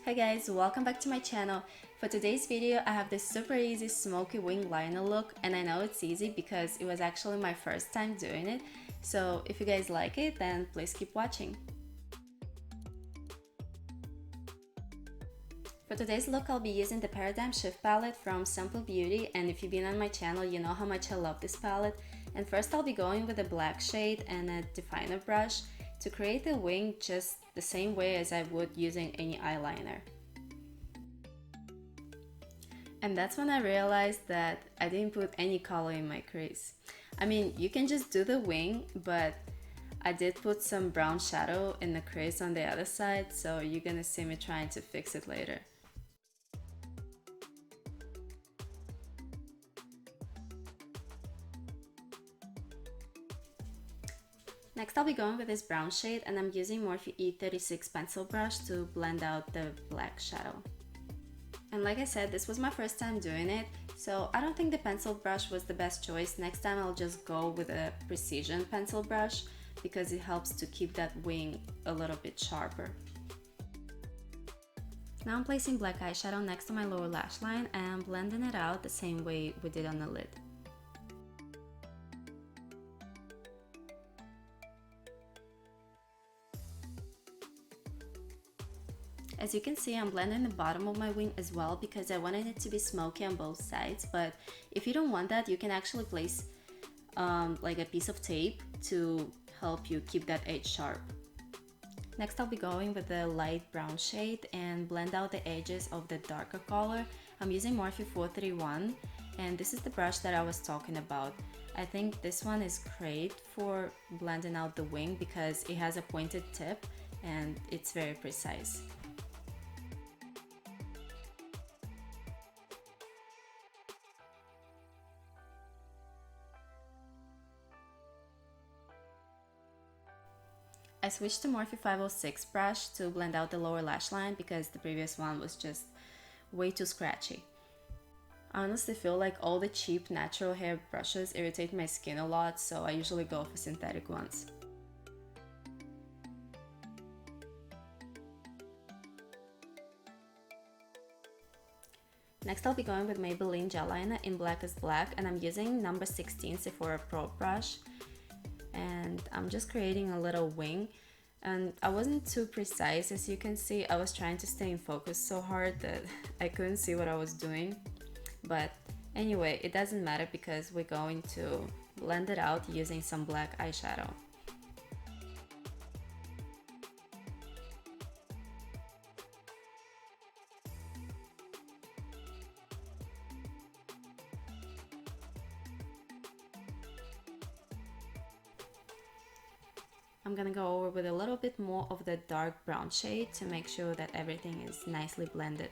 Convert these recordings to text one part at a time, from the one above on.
Hi guys, welcome back to my channel. For today's video, I have this super easy smoky wing liner look, and I know it's easy because it was actually my first time doing it. So if you guys like it, then please keep watching. For today's look, I'll be using the Paradigm Shift palette from samplebeauty, and if you've been on my channel, you know how much I love this palette. And first I'll be going with a black shade and a definer brush to create the wing just the same way as I would using any eyeliner. And that's when I realized that I didn't put any color in my crease. I mean, you can just do the wing, but I did put some brown shadow in the crease on the other side, so you're gonna see me trying to fix it later. Next I'll be going with this brown shade, and I'm using Morphe E36 pencil brush to blend out the black shadow. And like I said, this was my first time doing it, so I don't think the pencil brush was the best choice. Next time I'll just go with a precision pencil brush because it helps to keep that wing a little bit sharper. Now I'm placing black eyeshadow next to my lower lash line and blending it out the same way we did on the lid. As you can see, I'm blending the bottom of my wing as well because I wanted it to be smoky on both sides, but if you don't want that, you can actually place like a piece of tape to help you keep that edge sharp. Next I'll be going with the light brown shade and blend out the edges of the darker color. I'm using Morphe 431, and this is the brush that I was talking about. I think this one is great for blending out the wing because it has a pointed tip and it's very precise. I switched to Morphe 506 brush to blend out the lower lash line because the previous one was just way too scratchy. I honestly feel like all the cheap natural hair brushes irritate my skin a lot, so I usually go for synthetic ones. Next I'll be going with Maybelline gel liner in Blackest Black, and I'm using number 16 Sephora Pro brush. And I'm just creating a little wing, and I wasn't too precise. As you can see, I was trying to stay in focus so hard that I couldn't see what I was doing, but anyway, it doesn't matter because we're going to blend it out using some black eyeshadow. I'm gonna go over with a little bit more of the dark brown shade to make sure that everything is nicely blended.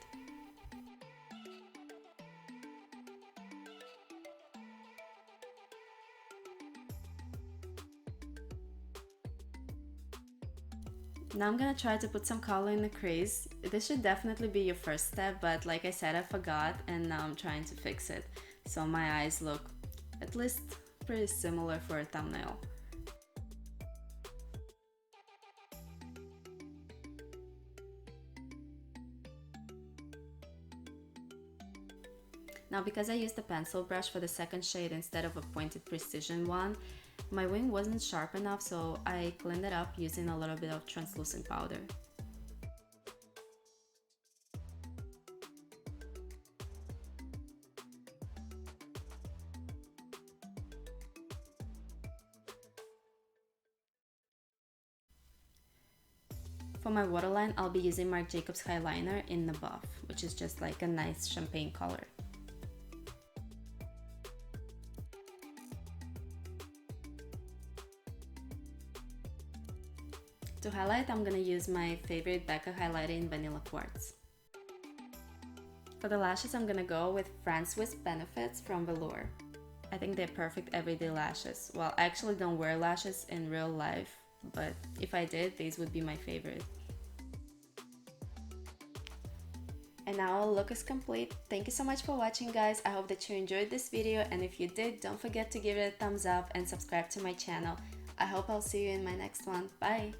Now I'm gonna try to put some color in the crease. This should definitely be your first step, but like I said, I forgot and now I'm trying to fix it. So my eyes look at least pretty similar for a thumbnail. Now because I used a pencil brush for the second shade instead of a pointed precision one, my wing wasn't sharp enough, so I cleaned it up using a little bit of translucent powder. For my waterline, I'll be using Marc highliner in the buff, which is just like a nice champagne color. To highlight, I'm gonna use my favorite Becca highlighter in Vanilla Quartz. For the lashes, I'm gonna go with Whisp Benefits from Velour. I think they're perfect everyday lashes. Well, I actually don't wear lashes in real life, but if I did, these would be my favorite. And now our look is complete. Thank you so much for watching, guys. I hope that you enjoyed this video, and if you did, don't forget to give it a thumbs up and subscribe to my channel. I hope I'll see you in my next one. Bye!